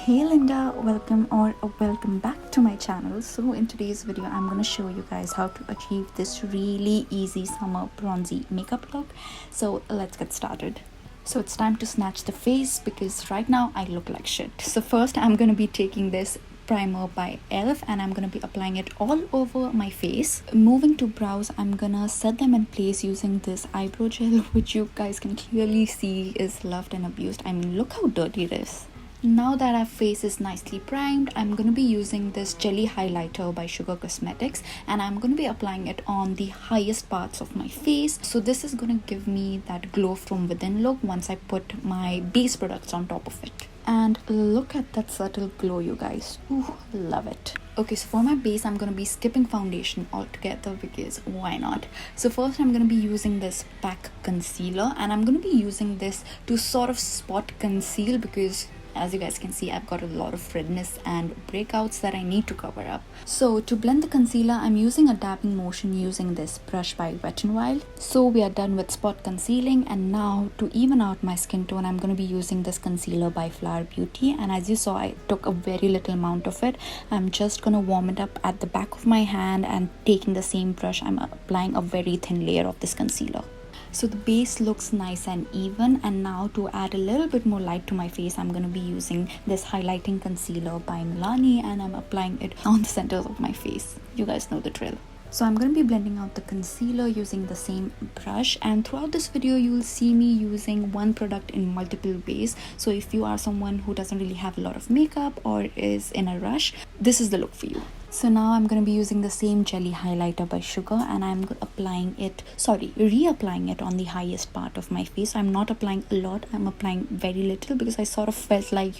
Hey Linda, welcome back to my channel. So in today's video I'm going to show you guys how to achieve this really easy summer bronzy makeup look. So let's get started. So it's time to snatch the face because right now I look like shit. So first I'm going to be taking this primer by elf and I'm going to be applying it all over my face. Moving to brows, I'm gonna set them in place using this eyebrow gel, which you guys can clearly see is loved and abused. I mean, look how dirty it is. Now that our face is nicely primed, I'm going to be using this jelly highlighter by Sugar Cosmetics and I'm going to be applying it on the highest parts of my face. So this is going to give me that glow from within look once I put my base products on top of it. And look at that subtle glow, you guys. Ooh, love it. Okay, so for my base, I'm going to be skipping foundation altogether because why not? So first I'm going to be using this PAC concealer and I'm going to be using this to sort of spot conceal because as you guys can see, I've got a lot of redness and breakouts that I need to cover up. So to blend the concealer, I'm using a dabbing motion using this brush by Wet n Wild. So we are done with spot concealing, and now to even out my skin tone, I'm going to be using this concealer by Flower Beauty. And as you saw, I took a very little amount of it. I'm just going to warm it up at the back of my hand and taking the same brush, I'm applying a very thin layer of this concealer. So the base looks nice and even, and now to add a little bit more light to my face, I'm going to be using this highlighting concealer by Milani and I'm applying it on the centers of my face. You guys know the drill. So I'm going to be blending out the concealer using the same brush, and throughout this video you'll see me using one product in multiple ways. So if you are someone who doesn't really have a lot of makeup or is in a rush, this is the look for you. So now I'm going to be using the same jelly highlighter by Sugar and I'm reapplying it on the highest part of my face. I'm not applying a lot, I'm applying very little because I sort of felt like,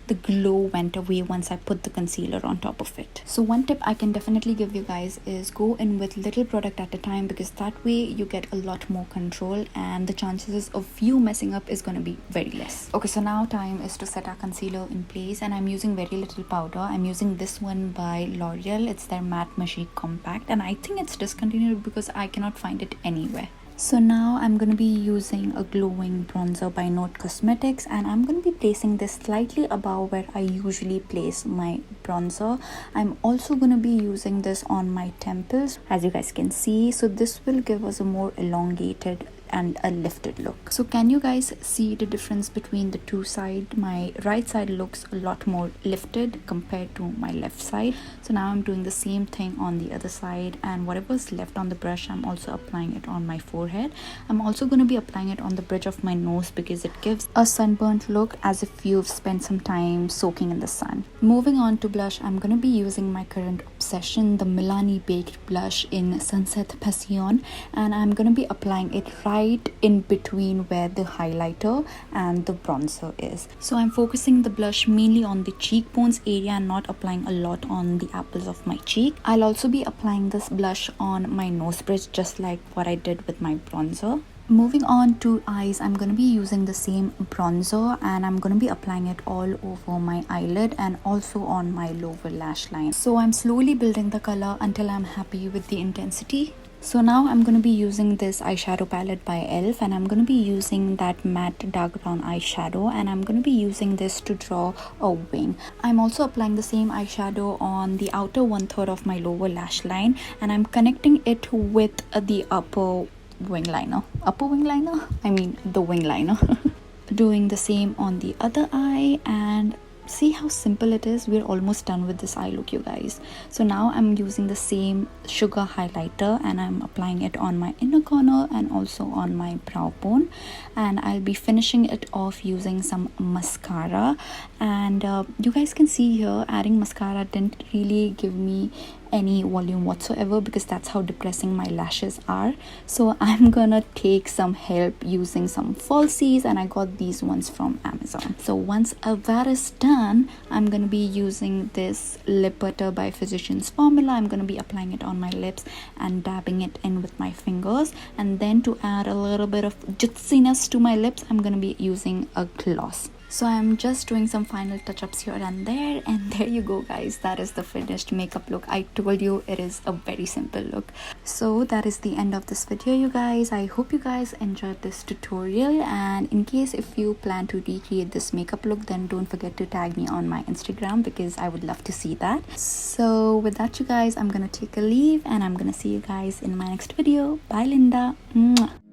the glow went away once I put the concealer on top of it. So one tip I can definitely give you guys is go in with little product at a time because that way you get a lot more control and the chances of you messing up is going to be very less. Okay, so now time is to set our concealer in place and I'm using very little powder. I'm using this one by L'Oreal. It's their Matte Magique Compact and I think it's discontinued because I cannot find it anywhere. So now I'm going to be using a glowing bronzer by Note Cosmetics and I'm going to be placing this slightly above where I usually place my bronzer. I'm also going to be using this on my temples, as you guys can see. So this will give us a more elongated and a lifted look. So can you guys see the difference between the two sides? My right side looks a lot more lifted compared to my left side. So now I'm doing the same thing on the other side and whatever's left on the brush, I'm also applying it on my forehead. I'm also going to be applying it on the bridge of my nose because it gives a sunburnt look as if you've spent some time soaking in the sun. Moving on to blush, I'm going to be using my current obsession, the Milani Baked Blush in Sunset Passion, and I'm going to be applying it right in between where the highlighter and the bronzer is. So I'm focusing the blush mainly on the cheekbones area and not applying a lot on the apples of my cheek. I'll also be applying this blush on my nose bridge just like what I did with my bronzer. Moving on to eyes, I'm going to be using the same bronzer and I'm going to be applying it all over my eyelid and also on my lower lash line. So I'm slowly building the color until I'm happy with the intensity. So now I'm going to be using this eyeshadow palette by elf and I'm going to be using that matte dark brown eyeshadow and I'm going to be using this to draw a wing. I'm also applying the same eyeshadow on the outer 1/3 of my lower lash line and I'm connecting it with the the wing liner. Doing the same on the other eye and see how simple it is. We're almost done with this eye look, you guys. So now I'm using the same sugar highlighter and I'm applying it on my inner corner and also on my brow bone, and I'll be finishing it off using some mascara. And you guys can see here adding mascara didn't really give me any volume whatsoever because that's how depressing my lashes are. So I'm gonna take some help using some falsies and I got these ones from Amazon. So once that is done, I'm gonna be using this lip butter by Physicians Formula. I'm gonna be applying it on my lips and dabbing it in with my fingers, and then to add a little bit of jutsiness to my lips, I'm gonna be using a gloss. So I'm just doing some final touch-ups here and there, and there you go guys, that is the finished makeup look. I told you it is a very simple look. So that is the end of this video, you guys. I hope you guys enjoyed this tutorial, and in case if you plan to recreate this makeup look, then don't forget to tag me on my Instagram because I would love to see that. So with that, you guys, I'm gonna take a leave and I'm gonna see you guys in my next video. Bye Linda. Mwah.